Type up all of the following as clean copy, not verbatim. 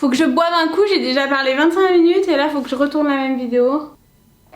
Faut que je boive un coup, j'ai déjà parlé 25 minutes et là faut que je retourne la même vidéo.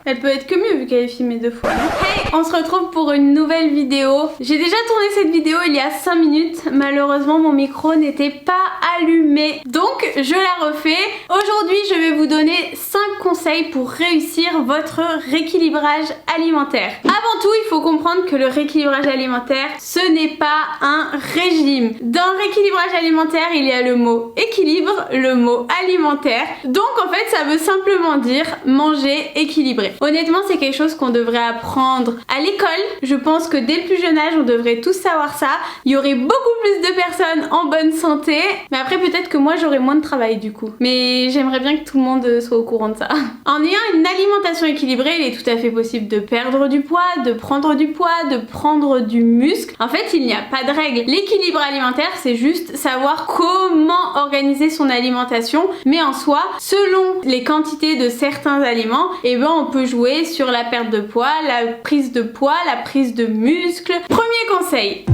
Elle peut être que mieux vu qu'elle est filmée 2 fois. Hey, on se retrouve pour une nouvelle vidéo. J'ai déjà tourné cette vidéo il y a 5 minutes. Malheureusement, mon micro n'était pas allumé. Donc, je la refais. Aujourd'hui, je vais vous donner 5 conseils pour réussir votre rééquilibrage alimentaire. Avant tout, il faut comprendre que le rééquilibrage alimentaire, ce n'est pas un régime. Dans le rééquilibrage alimentaire, il y a le mot équilibre, le mot alimentaire. Donc, en fait, ça veut simplement dire manger équilibré. Honnêtement, c'est quelque chose qu'on devrait apprendre à l'école. Je pense que dès le plus jeune âge, on devrait tous savoir ça. Il y aurait beaucoup plus de personnes en bonne santé. Mais après, peut-être que moi, j'aurais moins de travail du coup. Mais j'aimerais bien que tout le monde soit au courant de ça. En ayant une alimentation équilibrée, il est tout à fait possible de perdre du poids, de prendre du poids, de prendre du muscle. En fait, il n'y a pas de règle. L'équilibre alimentaire, c'est juste savoir comment organiser son alimentation. Mais en soi, selon les quantités de certains aliments, eh ben, on peut jouer sur la perte de poids, la prise de poids, la prise de muscle. Premier conseil,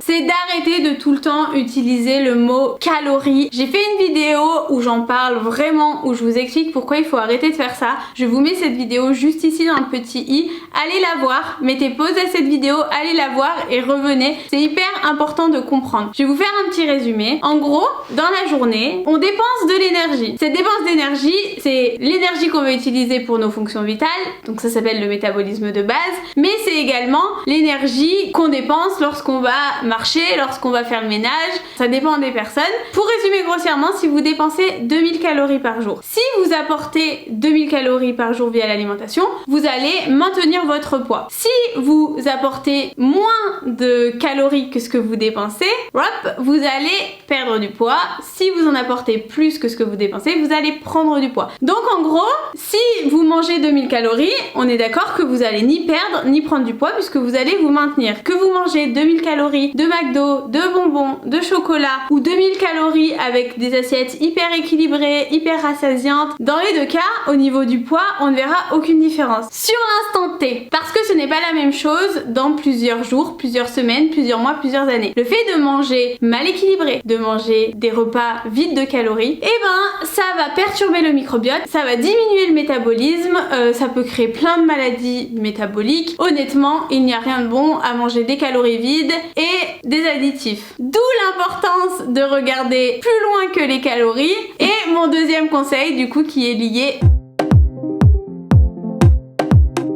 c'est d'arrêter de tout le temps utiliser le mot calories. J'ai fait une vidéo où j'en parle vraiment, où je vous explique pourquoi il faut arrêter de faire ça. Je vous mets cette vidéo juste ici dans le petit i. Allez la voir, mettez pause à cette vidéo, allez la voir et revenez. C'est hyper important de comprendre. Je vais vous faire un petit résumé. En gros, dans la journée, on dépense de l'énergie. Cette dépense d'énergie, c'est l'énergie qu'on va utiliser pour nos fonctions vitales. Donc ça s'appelle le métabolisme de base. Mais c'est également l'énergie qu'on dépense lorsqu'on va marcher, lorsqu'on va faire le ménage, ça dépend des personnes. Pour résumer grossièrement, si vous dépensez 2000 calories par jour, si vous apportez 2000 calories par jour via l'alimentation, vous allez maintenir votre poids. Si vous apportez moins de calories que ce que vous dépensez, hop, vous allez perdre du poids. Si vous en apportez plus que ce que vous dépensez, vous allez prendre du poids. Donc en gros, si vous mangez 2000 calories, on est d'accord que vous allez ni perdre ni prendre du poids puisque vous allez vous maintenir. Que vous mangez 2000 calories de McDo, de bonbons, de chocolat ou 2000 calories avec des assiettes hyper équilibrées, hyper rassasiantes. Dans les deux cas, au niveau du poids, on ne verra aucune différence. Sur l'instant T, parce que ce n'est pas la même chose dans plusieurs jours, plusieurs semaines, plusieurs mois, plusieurs années. Le fait de manger mal équilibré, de manger des repas vides de calories, eh ben ça va perturber le microbiote, ça va diminuer le métabolisme, ça peut créer plein de maladies métaboliques. Honnêtement, il n'y a rien de bon à manger des calories vides et des additifs. D'où l'importance de regarder plus loin que les calories. Et mon deuxième conseil, du coup, qui est lié,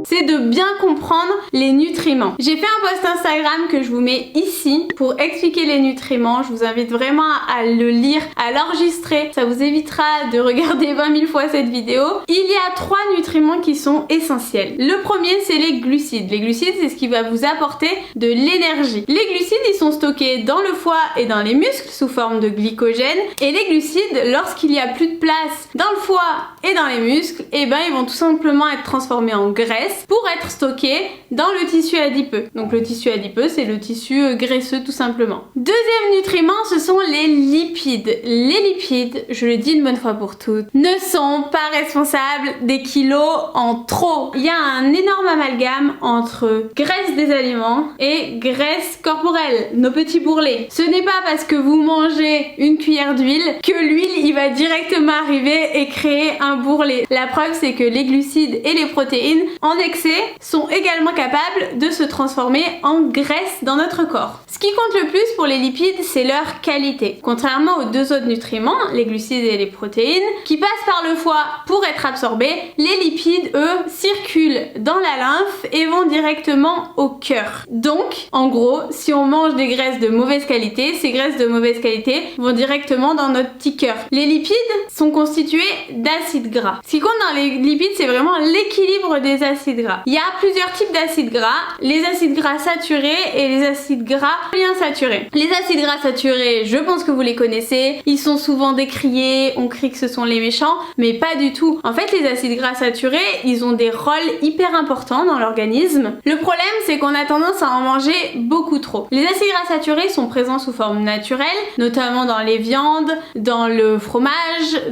c'est de bien comprendre les nutriments. J'ai fait un post Instagram que je vous mets ici pour expliquer les nutriments. Je vous invite vraiment à le lire, à l'enregistrer. Ça vous évitera de regarder 20 000 fois cette vidéo. Il y a 3 nutriments qui sont essentiels. Le premier, c'est les glucides. Les glucides, c'est ce qui va vous apporter de l'énergie. Les glucides, ils sont stockés dans le foie et dans les muscles sous forme de glycogène. Et les glucides, lorsqu'il y a plus de place dans le foie et dans les muscles, eh ben, ils vont tout simplement être transformés en graisse pour être stocké dans le tissu adipeux. Donc le tissu adipeux, c'est le tissu graisseux tout simplement. Deuxième nutriment, ce sont les lipides. Les lipides, je le dis une bonne fois pour toutes, ne sont pas responsables des kilos en trop. Il y a un énorme amalgame entre graisse des aliments et graisse corporelle, nos petits bourrelets. Ce n'est pas parce que vous mangez une cuillère d'huile que l'huile, il va directement arriver et créer un bourrelet. La preuve, c'est que les glucides et les protéines en excès sont également capables de se transformer en graisse dans notre corps. Ce qui compte le plus pour les lipides, c'est leur qualité. Contrairement aux deux autres nutriments, les glucides et les protéines, qui passent par le foie pour être absorbés, les lipides, eux, circulent dans la lymphe et vont directement au cœur. Donc, en gros, si on mange des graisses de mauvaise qualité, ces graisses de mauvaise qualité vont directement dans notre petit cœur. Les lipides sont constitués d'acides gras. Ce qui compte dans les lipides, c'est vraiment l'équilibre des acides gras. Il y a plusieurs types d'acides gras, les acides gras saturés et les acides gras polyinsaturés. Les acides gras saturés, je pense que vous les connaissez, ils sont souvent décriés, on crie que ce sont les méchants, mais pas du tout. En fait, les acides gras saturés, ils ont des rôles hyper importants dans l'organisme. Le problème, c'est qu'on a tendance à en manger beaucoup trop. Les acides gras saturés sont présents sous forme naturelle, notamment dans les viandes, dans le fromage,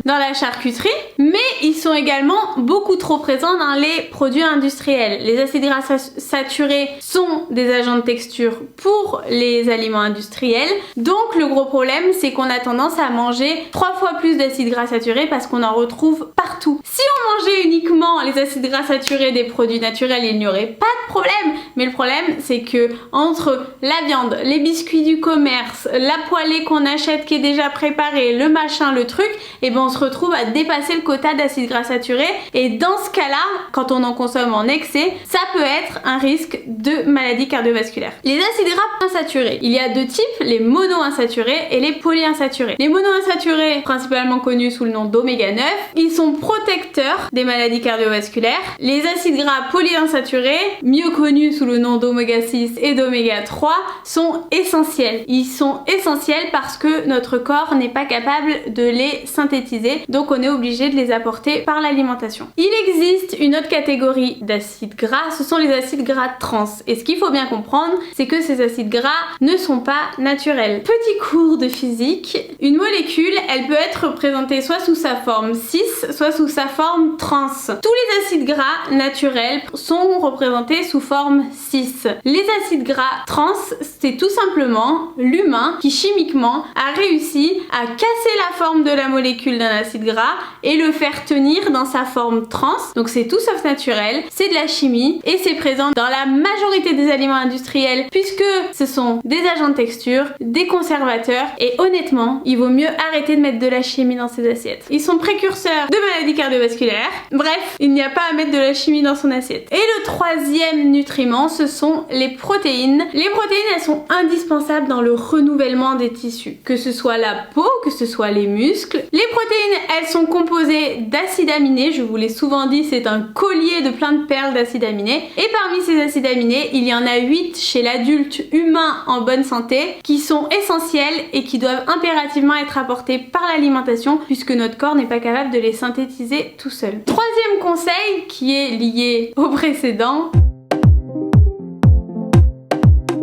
dans la charcuterie, mais ils sont également beaucoup trop présents dans les produits industriels. industriels. Les acides gras saturés sont des agents de texture pour les aliments industriels. Donc le gros problème, c'est qu'on a tendance à manger 3 fois plus d'acides gras saturés parce qu'on en retrouve partout. Si on mangeait uniquement les acides gras saturés des produits naturels, il n'y aurait pas de problème. Mais le problème, c'est que entre la viande, les biscuits du commerce, la poêlée qu'on achète qui est déjà préparée, le machin, le truc, et ben on se retrouve à dépasser le quota d'acides gras saturés. Et dans ce cas-là, quand on en consomme en excès, ça peut être un risque de maladie cardiovasculaire. Les acides gras insaturés, il y a deux types, les monoinsaturés et les polyinsaturés. Les monoinsaturés, principalement connus sous le nom d'oméga 9, ils sont protecteurs des maladies cardiovasculaires. Les acides gras polyinsaturés, mieux connus sous le nom d'oméga 6 et d'oméga 3, sont essentiels. Ils sont essentiels parce que notre corps n'est pas capable de les synthétiser, donc on est obligé de les apporter par l'alimentation. Il existe une autre catégorie d'acides gras, ce sont les acides gras trans. Et ce qu'il faut bien comprendre, c'est que ces acides gras ne sont pas naturels. Petit cours de physique, une molécule, elle peut être représentée soit sous sa forme cis, soit sous sa forme trans. Tous les acides gras naturels sont représentés sous forme cis. Les acides gras trans, c'est tout simplement l'humain qui chimiquement a réussi à casser la forme de la molécule d'un acide gras et le faire tenir dans sa forme trans. Donc c'est tout sauf naturel, c'est de la chimie et c'est présent dans la majorité des aliments industriels puisque ce sont des agents de texture, des conservateurs et honnêtement, il vaut mieux arrêter de mettre de la chimie dans ces assiettes. Ils sont précurseurs de maladies cardiovasculaires. Bref, il n'y a pas à mettre de la chimie dans son assiette. Et le troisième nutriment, ce sont les protéines. Les protéines, elles sont indispensables dans le renouvellement des tissus, que ce soit la peau, que ce soit les muscles. Les protéines, elles sont composées d'acides aminés. Je vous l'ai souvent dit, c'est un collier de plein de perles d'acides aminés. Et parmi ces acides aminés, il y en a 8 chez l'adulte humain en bonne santé qui sont essentiels et qui doivent impérativement être apportés par l'alimentation puisque notre corps n'est pas capable de les synthétiser tout seul. Troisième conseil qui est lié au précédent,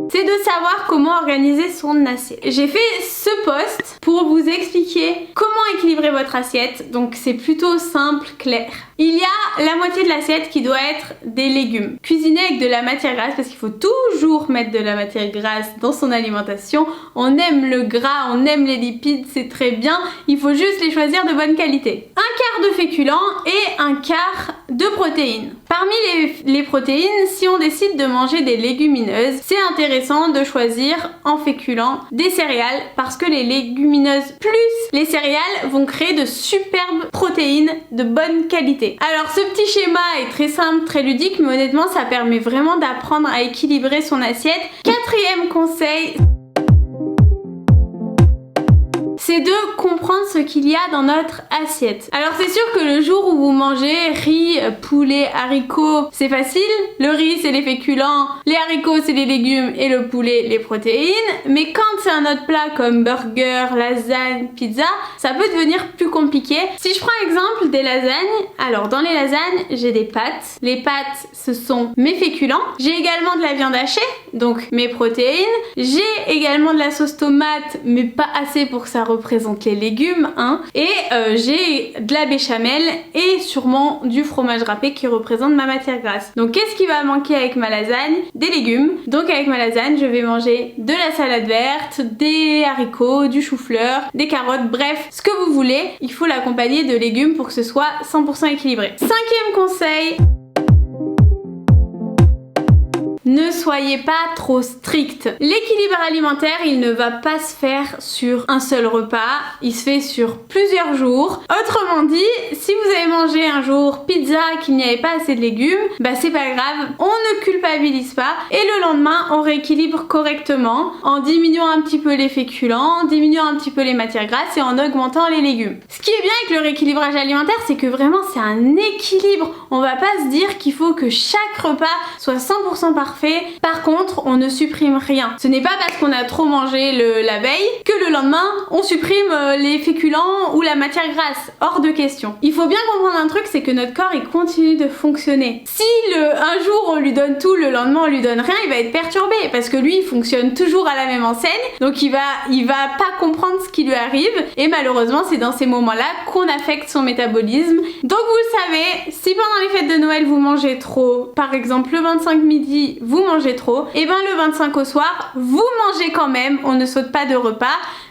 c'est de savoir comment organiser son assiette. J'ai fait ce post pour vous expliquer comment équilibrer votre assiette, donc c'est plutôt simple, clair. Il y a la moitié de l'assiette qui doit être des légumes. Cuisiner avec de la matière grasse parce qu'il faut toujours mettre de la matière grasse dans son alimentation. On aime le gras, on aime les lipides, c'est très bien. Il faut juste les choisir de bonne qualité. Un quart de féculents et un quart de protéines. Parmi les protéines, si on décide de manger des légumineuses, c'est intéressant de choisir en féculents des céréales parce que les légumineuses plus les céréales vont créer de superbes protéines de bonne qualité. Alors ce petit schéma est très simple, très ludique, mais honnêtement ça permet vraiment d'apprendre à équilibrer son assiette. Quatrième conseil, c'est de comprendre ce qu'il y a dans notre assiette. Alors c'est sûr que le jour où vous mangez riz, poulet, haricots, c'est facile. Le riz c'est les féculents, les haricots c'est les légumes et le poulet les protéines. Mais quand c'est un autre plat comme burger, lasagne, pizza, ça peut devenir plus compliqué. Si je prends l'exemple des lasagnes, alors dans les lasagnes j'ai des pâtes. Les pâtes ce sont mes féculents. J'ai également de la viande hachée, donc mes protéines. J'ai également de la sauce tomate, mais pas assez pour que ça représente les légumes, hein. Et j'ai de la béchamel et sûrement du fromage râpé qui représente ma matière grasse. Donc qu'est-ce qui va manquer avec ma lasagne? Des légumes. Donc avec ma lasagne, je vais manger de la salade verte, des haricots, du chou-fleur, des carottes, bref, ce que vous voulez. Il faut l'accompagner de légumes pour que ce soit 100% équilibré. Cinquième conseil, ne soyez pas trop strict. L'équilibre alimentaire, il ne va pas se faire sur un seul repas, il se fait sur plusieurs jours. Autrement dit, si vous avez mangé un jour pizza qu'il n'y avait pas assez de légumes, bah c'est pas grave, on ne culpabilise pas et le lendemain on rééquilibre correctement en diminuant un petit peu les féculents, en diminuant un petit peu les matières grasses et en augmentant les légumes. Ce qui est bien avec le rééquilibrage alimentaire, c'est que vraiment c'est un équilibre. On va pas se dire qu'il faut que chaque repas soit 100% parfait parfait. Par contre, on ne supprime rien. Ce n'est pas parce qu'on a trop mangé la veille que le lendemain, on supprime les féculents ou la matière grasse. Hors de question. Il faut bien comprendre un truc, c'est que notre corps, il continue de fonctionner. Si un jour on lui donne tout, le lendemain on lui donne rien, il va être perturbé parce que lui, il fonctionne toujours à la même enseigne. Donc il va pas comprendre ce qui lui arrive et malheureusement, c'est dans ces moments-là qu'on affecte son métabolisme. Donc vous le savez, si pendant les fêtes de Noël vous mangez trop, par exemple le 25 midi vous mangez trop, et ben le 25 au soir vous mangez quand même, on ne saute pas de repas,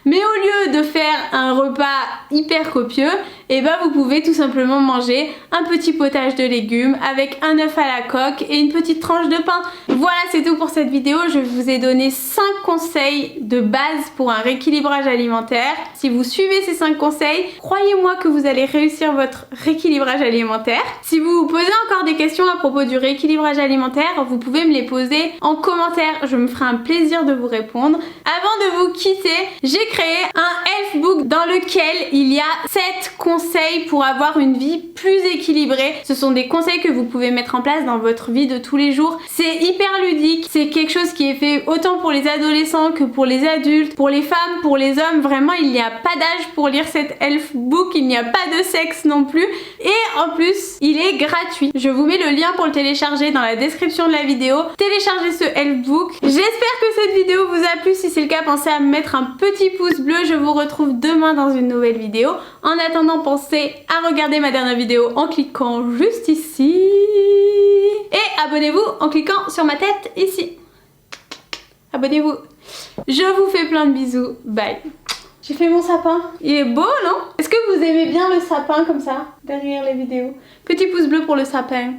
mais au lieu de faire un repas hyper copieux, et ben vous pouvez tout simplement manger un petit potage de légumes avec un œuf à la coque et une petite tranche de pain. Voilà, c'est tout pour cette vidéo. Je vous ai donné 5 conseils de base pour un rééquilibrage alimentaire. Si vous suivez ces 5 conseils, croyez-moi que vous allez réussir votre rééquilibrage alimentaire. Si vous vous posez encore des questions à propos du rééquilibrage alimentaire, vous pouvez me les poser en commentaire. Je me ferai un plaisir de vous répondre. Avant de vous quitter, j'ai créé un health book dans lequel il y a 7 conseils pour avoir une vie plus équilibrée. Ce sont des conseils que vous pouvez mettre en place dans votre vie de tous les jours. C'est hyper ludique, c'est quelque chose qui est fait autant pour les adolescents que pour les adultes, pour les femmes, pour les hommes. Vraiment, il n'y a pas d'âge pour lire cet health book, il n'y a pas de sexe non plus. Et en plus, il est gratuit. Je vous mets le lien pour le télécharger dans la description de la vidéo. Téléchargez ce health book. J'espère que cette vidéo vous a plu. Si c'est le cas, pensez à me mettre un petit pouce bleu. Je vous retrouve demain dans une nouvelle vidéo. En attendant, pensez à regarder ma dernière vidéo en cliquant juste ici. Et abonnez-vous en cliquant sur ma tête ici. Abonnez-vous. Je vous fais plein de bisous. Bye. J'ai fait mon sapin. Il est beau, non? Est-ce que vous aimez bien le sapin comme ça, derrière les vidéos? Petit pouce bleu pour le sapin.